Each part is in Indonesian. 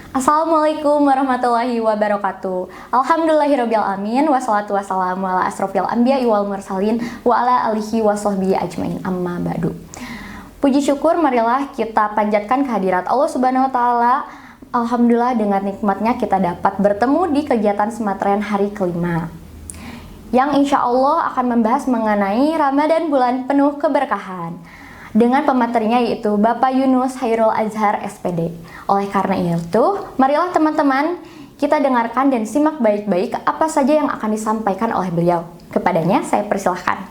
Assalamualaikum warahmatullahi wabarakatuh. Alhamdulillahirabbil alamin wassalatu wassalamu ala asrofil anbiya'i wal mursalin wa ala alihi washabbihi ajmain amma ba'du. Puji syukur marilah kita panjatkan kehadirat Allah Subhanahu wa taala. Alhamdulillah dengan nikmatnya kita dapat bertemu di kegiatan Sematren hari kelima, yang insya Allah akan membahas mengenai Ramadan bulan penuh keberkahan, dengan pematerinya yaitu Bapak Yunus Hairul Azhar SPD. Oleh karena itu, marilah teman-teman kita dengarkan dan simak baik-baik apa saja yang akan disampaikan oleh beliau. Kepadanya saya persilahkan.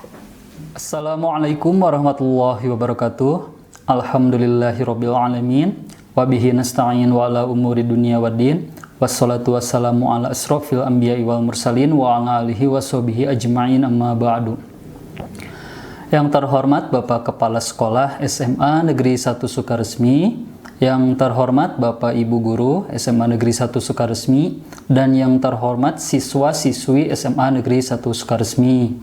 Assalamualaikum warahmatullahi wabarakatuh. Alhamdulillahirabbil alamin. Wabihi nasta'in wa ala umuri dunya waddin. Wassalatu wassalamu ala asrofil anbiya'i wal mursalin wa ala alihi washabihi ajma'in amma ba'du. Yang terhormat Bapak Kepala Sekolah SMA Negeri 1 Sukaresmi, yang terhormat Bapak Ibu Guru SMA Negeri 1 Sukaresmi, dan yang terhormat siswa-siswi SMA Negeri 1 Sukaresmi.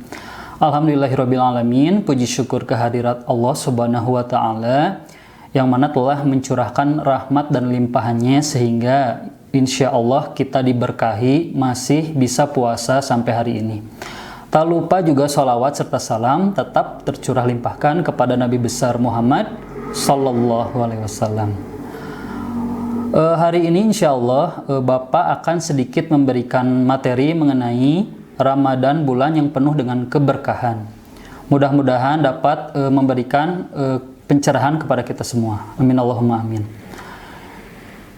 Alhamdulillahirabbil alamin, puji syukur kehadirat Allah Subhanahu wa taala yang mana telah mencurahkan rahmat dan limpahannya sehingga insya Allah kita diberkahi masih bisa puasa sampai hari ini. Tak lupa juga sholawat serta salam tetap tercurah limpahkan kepada Nabi besar Muhammad Sallallahu Alaihi Wasallam. Hari ini insya Allah Bapak akan sedikit memberikan materi mengenai Ramadan, bulan yang penuh dengan keberkahan. Mudah-mudahan dapat memberikan pencerahan kepada kita semua. Amin Allahumma amin.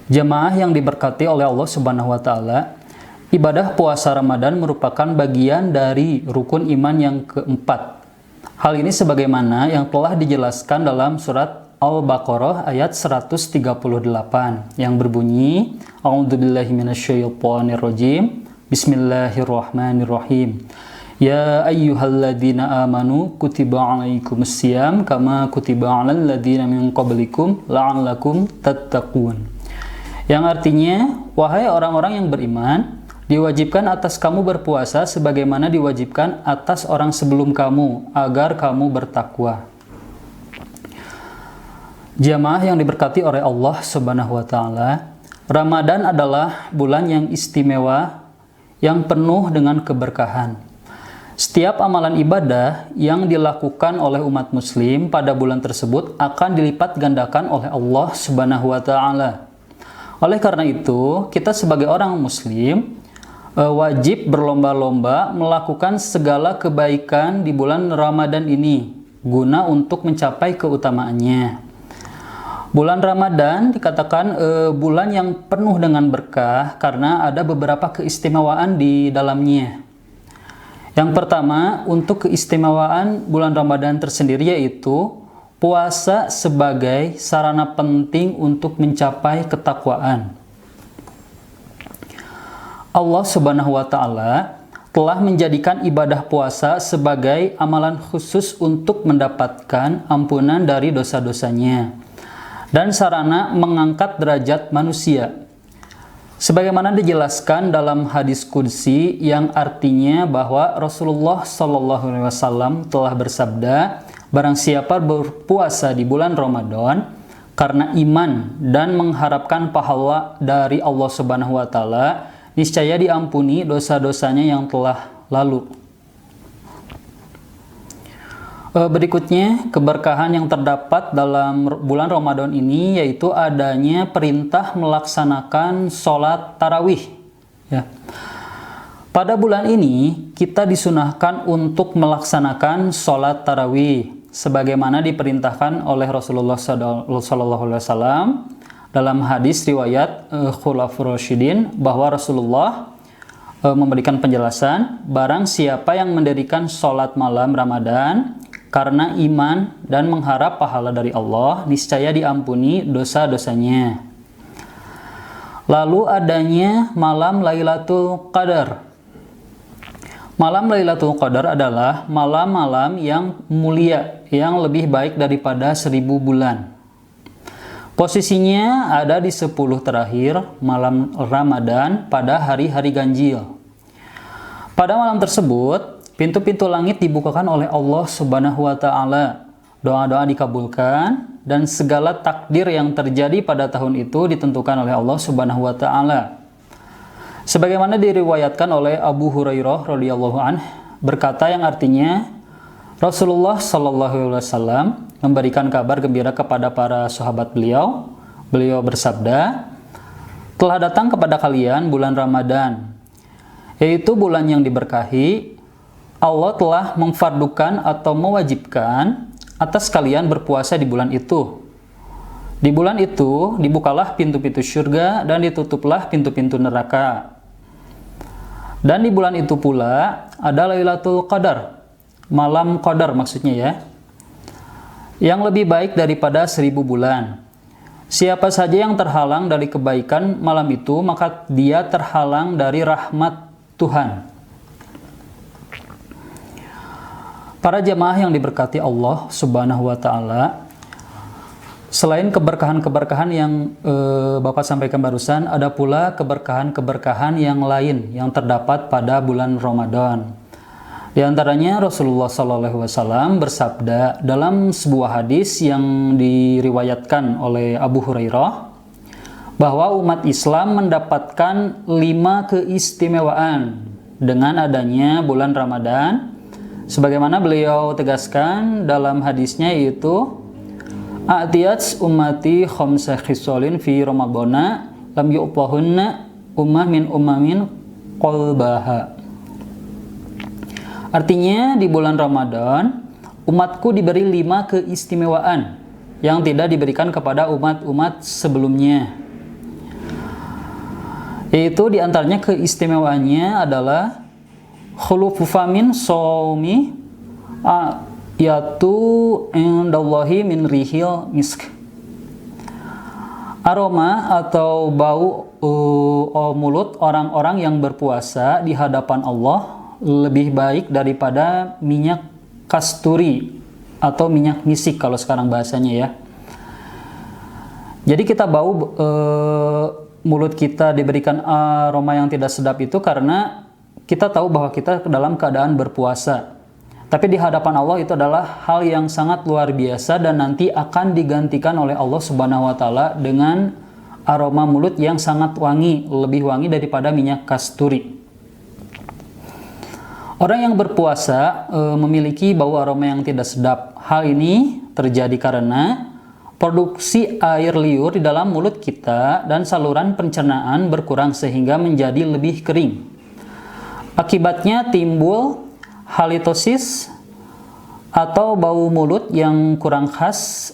Jemaah yang diberkati oleh Allah Subhanahu wa taala, ibadah puasa Ramadan merupakan bagian dari rukun iman yang keempat. Hal ini sebagaimana yang telah dijelaskan dalam surat Al-Baqarah ayat 138 yang berbunyi, A'udzubillahi minasyaitonirrajim. Bismillahirrahmanirrahim. Ya ayyuhalladzina amanu kutiba alaikumussyam kama kutiba alal ladzina min qablikum la'allakum tattaqun. Yang artinya, wahai orang-orang yang beriman, diwajibkan atas kamu berpuasa sebagaimana diwajibkan atas orang sebelum kamu agar kamu bertakwa. Jamaah yang diberkati oleh Allah Subhanahu wa taala, Ramadan adalah bulan yang istimewa yang penuh dengan keberkahan. Setiap amalan ibadah yang dilakukan oleh umat muslim pada bulan tersebut akan dilipat gandakan oleh Allah Subhanahu wa taala. Oleh karena itu, kita sebagai orang muslim wajib berlomba-lomba melakukan segala kebaikan di bulan Ramadan ini guna untuk mencapai keutamaannya. Bulan Ramadan dikatakan bulan yang penuh dengan berkah karena ada beberapa keistimewaan di dalamnya. Yang pertama, untuk keistimewaan bulan Ramadan tersendiri yaitu puasa sebagai sarana penting untuk mencapai ketakwaan. Allah Subhanahu wa taala telah menjadikan ibadah puasa sebagai amalan khusus untuk mendapatkan ampunan dari dosa-dosanya dan sarana mengangkat derajat manusia. Sebagaimana dijelaskan dalam hadis qudsi yang artinya bahwa Rasulullah Shallallahu Alaihi Wasallam telah bersabda, barang siapa berpuasa di bulan Ramadan karena iman dan mengharapkan pahala dari Allah Subhanahu wa taala, niscaya diampuni dosa-dosanya yang telah lalu. Berikutnya, keberkahan yang terdapat dalam bulan Ramadan ini yaitu adanya perintah melaksanakan sholat tarawih. Ya. Pada bulan ini, kita disunahkan untuk melaksanakan sholat tarawih sebagaimana diperintahkan oleh Rasulullah SAW dalam hadis riwayat Khulafaur Rasyidin bahwa Rasulullah memberikan penjelasan, barang siapa yang mendirikan sholat malam Ramadan karena iman dan mengharap pahala dari Allah, niscaya diampuni dosa-dosanya. Lalu adanya malam Lailatul Qadar. Malam Lailatul Qadar adalah malam-malam yang mulia, yang lebih baik daripada 1000 bulan. Posisinya ada di 10 terakhir malam Ramadan pada hari-hari ganjil. Pada malam tersebut, pintu-pintu langit dibukakan oleh Allah Subhanahu wa taala. Doa-doa dikabulkan dan segala takdir yang terjadi pada tahun itu ditentukan oleh Allah Subhanahu wa taala. Sebagaimana diriwayatkan oleh Abu Hurairah radhiyallahu anhu berkata yang artinya Rasulullah sallallahu alaihi wasallam memberikan kabar gembira kepada para sahabat beliau. Beliau bersabda, "Telah datang kepada kalian bulan Ramadan, yaitu bulan yang diberkahi. Allah telah memfardukan atau mewajibkan atas kalian berpuasa di bulan itu. Di bulan itu dibukalah pintu-pintu surga dan ditutuplah pintu-pintu neraka. Dan di bulan itu pula ada Lailatul Qadar, malam Qadar maksudnya ya, yang lebih baik daripada 1000 bulan. Siapa saja yang terhalang dari kebaikan malam itu, maka dia terhalang dari rahmat Tuhan." Para jemaah yang diberkati Allah Subhanahu wa taala, selain keberkahan-keberkahan yang Bapak sampaikan barusan, ada pula keberkahan-keberkahan yang lain yang terdapat pada bulan Ramadan. Di antaranya Rasulullah SAW bersabda dalam sebuah hadis yang diriwayatkan oleh Abu Hurairah bahwa umat Islam mendapatkan 5 keistimewaan dengan adanya bulan Ramadan. Sebagaimana beliau tegaskan dalam hadisnya, yaitu A'tiyats ummati khamsa khisalin fi ramadhana lam yu'tahunna ummah min ummamin qalbaha. Artinya di bulan Ramadan umatku diberi 5 keistimewaan yang tidak diberikan kepada umat-umat sebelumnya. Yaitu di antaranya keistimewaannya adalah khulufu famin shaumi yaitu indallahi min rihil misk. Aroma atau bau mulut orang-orang yang berpuasa di hadapan Allah lebih baik daripada minyak kasturi atau minyak misik kalau sekarang bahasanya ya. Jadi kita bau mulut kita diberikan aroma yang tidak sedap itu karena kita tahu bahwa kita dalam keadaan berpuasa. Tapi di hadapan Allah itu adalah hal yang sangat luar biasa dan nanti akan digantikan oleh Allah Subhanahu wa taala dengan aroma mulut yang sangat wangi, lebih wangi daripada minyak kasturi. Orang yang berpuasa memiliki bau aroma yang tidak sedap. Hal ini terjadi karena produksi air liur di dalam mulut kita dan saluran pencernaan berkurang sehingga menjadi lebih kering. Akibatnya timbul halitosis atau bau mulut yang kurang khas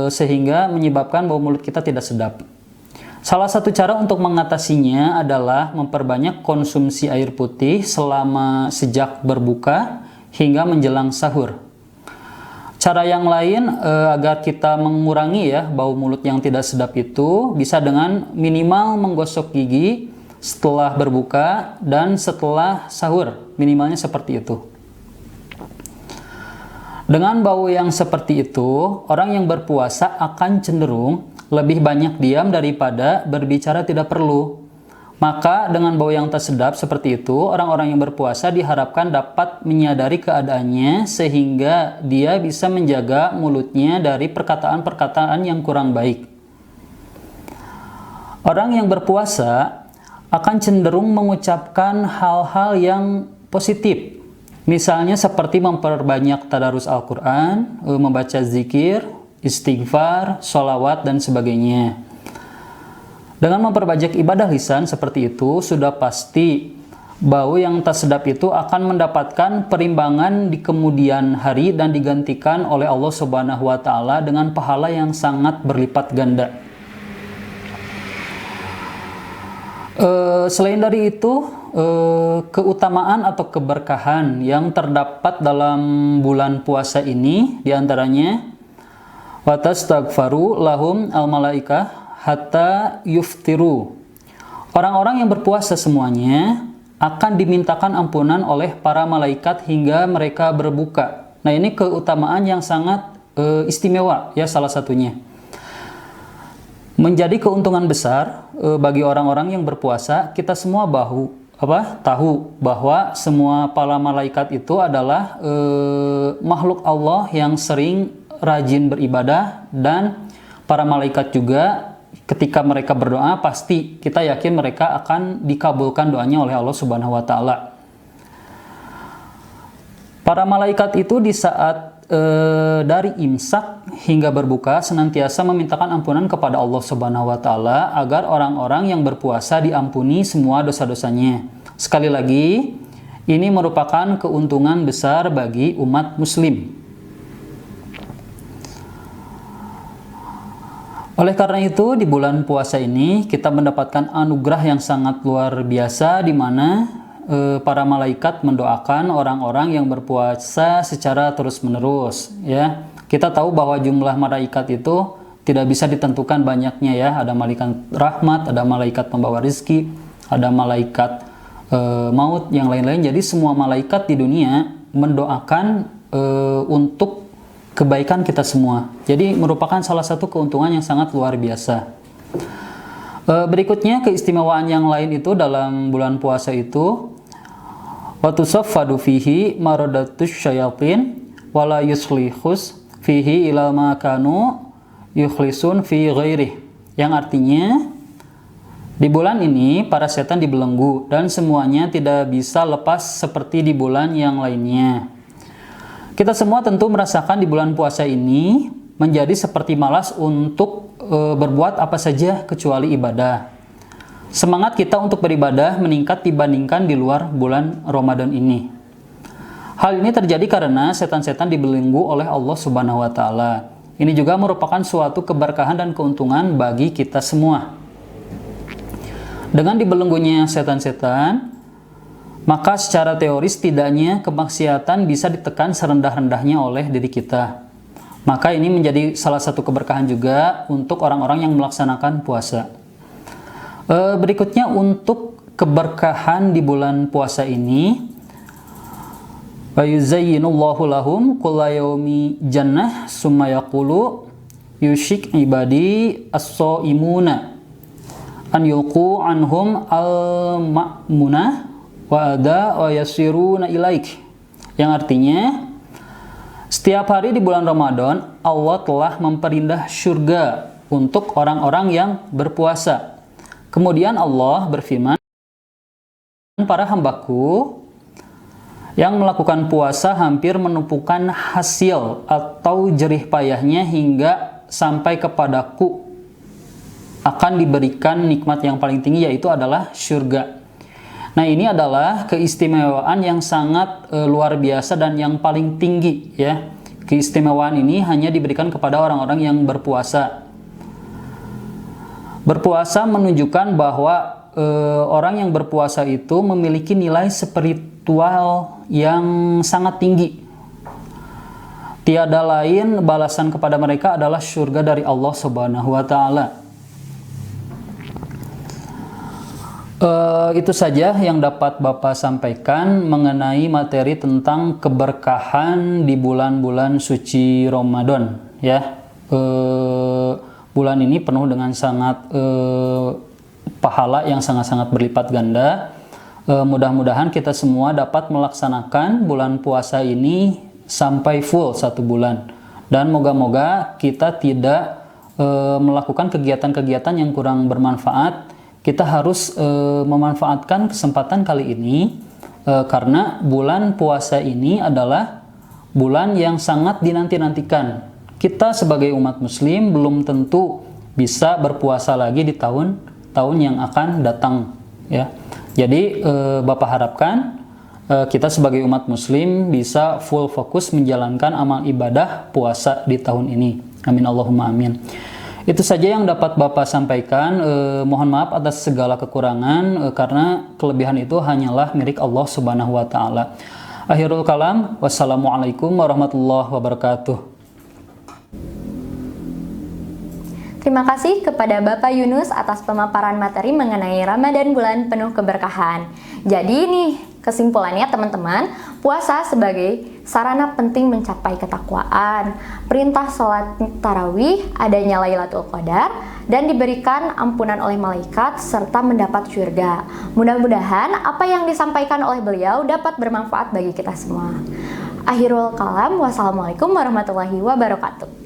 sehingga menyebabkan bau mulut kita tidak sedap. Salah satu cara untuk mengatasinya adalah memperbanyak konsumsi air putih sejak berbuka hingga menjelang sahur. Cara yang lain agar kita mengurangi ya bau mulut yang tidak sedap itu bisa dengan minimal menggosok gigi setelah berbuka dan setelah sahur, minimalnya seperti itu. Dengan bau yang seperti itu, orang yang berpuasa akan cenderung lebih banyak diam daripada berbicara tidak perlu. Maka dengan bau yang tak sedap seperti itu, orang-orang yang berpuasa diharapkan dapat menyadari keadaannya sehingga dia bisa menjaga mulutnya dari perkataan-perkataan yang kurang baik. Orang yang berpuasa akan cenderung mengucapkan hal-hal yang positif. Misalnya seperti memperbanyak tadarus Al-Quran, membaca zikir, istighfar, sholawat, dan sebagainya. Dengan memperbanyak ibadah lisan seperti itu, sudah pasti bau yang tak sedap itu akan mendapatkan perimbangan di kemudian hari dan digantikan oleh Allah Subhanahu wa taala dengan pahala yang sangat berlipat ganda. Selain dari itu, keutamaan atau keberkahan yang terdapat dalam bulan puasa ini diantaranya watastaghfaru lahum al-malaikah hatta yuftiru. Orang-orang yang berpuasa semuanya akan dimintakan ampunan oleh para malaikat hingga mereka berbuka. Nah, ini keutamaan yang sangat istimewa ya, salah satunya. Menjadi keuntungan besar bagi orang-orang yang berpuasa. Kita semua tahu bahwa semua para malaikat itu adalah makhluk Allah yang sering rajin beribadah, dan para malaikat juga ketika mereka berdoa pasti kita yakin mereka akan dikabulkan doanya oleh Allah Subhanahu wa taala. Para malaikat itu di saat dari imsak hingga berbuka senantiasa memintakan ampunan kepada Allah Subhanahu wa taala agar orang-orang yang berpuasa diampuni semua dosa-dosanya. Sekali lagi, ini merupakan keuntungan besar bagi umat muslim. Oleh karena itu, di bulan puasa ini kita mendapatkan anugerah yang sangat luar biasa di mana para malaikat mendoakan orang-orang yang berpuasa secara terus-menerus, ya. Kita tahu bahwa jumlah malaikat itu tidak bisa ditentukan banyaknya, ya. Ada malaikat rahmat, ada malaikat pembawa rizki, ada malaikat maut, yang lain-lain. Jadi semua malaikat di dunia mendoakan untuk kebaikan kita semua. Jadi merupakan salah satu keuntungan yang sangat luar biasa. Berikutnya keistimewaan yang lain itu dalam bulan puasa itu, wa tusaffadu fihi maradatus syayatin wala yuslihus fihi ila ma kanu yukhlisun fi ghairih. Yang artinya di bulan ini para setan dibelenggu dan semuanya tidak bisa lepas seperti di bulan yang lainnya. Kita semua tentu merasakan di bulan puasa ini menjadi seperti malas untuk berbuat apa saja kecuali ibadah. Semangat kita untuk beribadah meningkat dibandingkan di luar bulan Ramadan ini. Hal ini terjadi karena setan-setan dibelenggu oleh Allah Subhanahu wa taala. Ini juga merupakan suatu keberkahan dan keuntungan bagi kita semua. Dengan dibelenggunya setan-setan, maka secara teoris setidaknya kemaksiatan bisa ditekan serendah-rendahnya oleh diri kita. Maka ini menjadi salah satu keberkahan juga untuk orang-orang yang melaksanakan puasa. Berikutnya untuk keberkahan di bulan puasa ini, wa yuzayyinullahu lahum kulla yaumi jannah summa yaqulu yushik ibadi as-shaimuna an yulqu anhum al-ma'munah wa ada wa yasiruna ilaik. Yang artinya setiap hari di bulan Ramadan Allah telah memperindah surga untuk orang-orang yang berpuasa. Kemudian Allah berfirman, para hambaku yang melakukan puasa hampir menumpukan hasil atau jerih payahnya hingga sampai kepadaku akan diberikan nikmat yang paling tinggi, yaitu adalah surga. Nah, ini adalah keistimewaan yang sangat luar biasa dan yang paling tinggi, ya. Keistimewaan ini hanya diberikan kepada orang-orang yang berpuasa. Berpuasa menunjukkan bahwa orang yang berpuasa itu memiliki nilai spiritual yang sangat tinggi. Tiada lain balasan kepada mereka adalah surga dari Allah Subhanahu wa taala. Itu saja yang dapat Bapak sampaikan mengenai materi tentang keberkahan di bulan-bulan suci Ramadan, ya. Bulan ini penuh dengan sangat pahala yang sangat-sangat berlipat ganda. Mudah-mudahan kita semua dapat melaksanakan bulan puasa ini sampai full 1 bulan. Dan moga-moga kita tidak melakukan kegiatan-kegiatan yang kurang bermanfaat. Kita harus memanfaatkan kesempatan kali ini karena bulan puasa ini adalah bulan yang sangat dinanti-nantikan. Kita sebagai umat muslim belum tentu bisa berpuasa lagi di tahun yang akan datang, ya. Jadi Bapak harapkan kita sebagai umat muslim bisa full fokus menjalankan amal ibadah puasa di tahun ini. Amin Allahumma amin. Itu saja yang dapat Bapak sampaikan. Mohon maaf atas segala kekurangan karena kelebihan itu hanyalah milik Allah Subhanahu wa taala. Akhirul kalam, wassalamualaikum warahmatullahi wabarakatuh. Terima kasih kepada Bapak Yunus atas pemaparan materi mengenai Ramadan bulan penuh keberkahan. Jadi nih kesimpulannya teman-teman, puasa sebagai sarana penting mencapai ketakwaan, perintah sholat tarawih, adanya Lailatul Qadar, dan diberikan ampunan oleh malaikat serta mendapat surga. Mudah-mudahan apa yang disampaikan oleh beliau dapat bermanfaat bagi kita semua. Akhirul kalam, wassalamualaikum warahmatullahi wabarakatuh.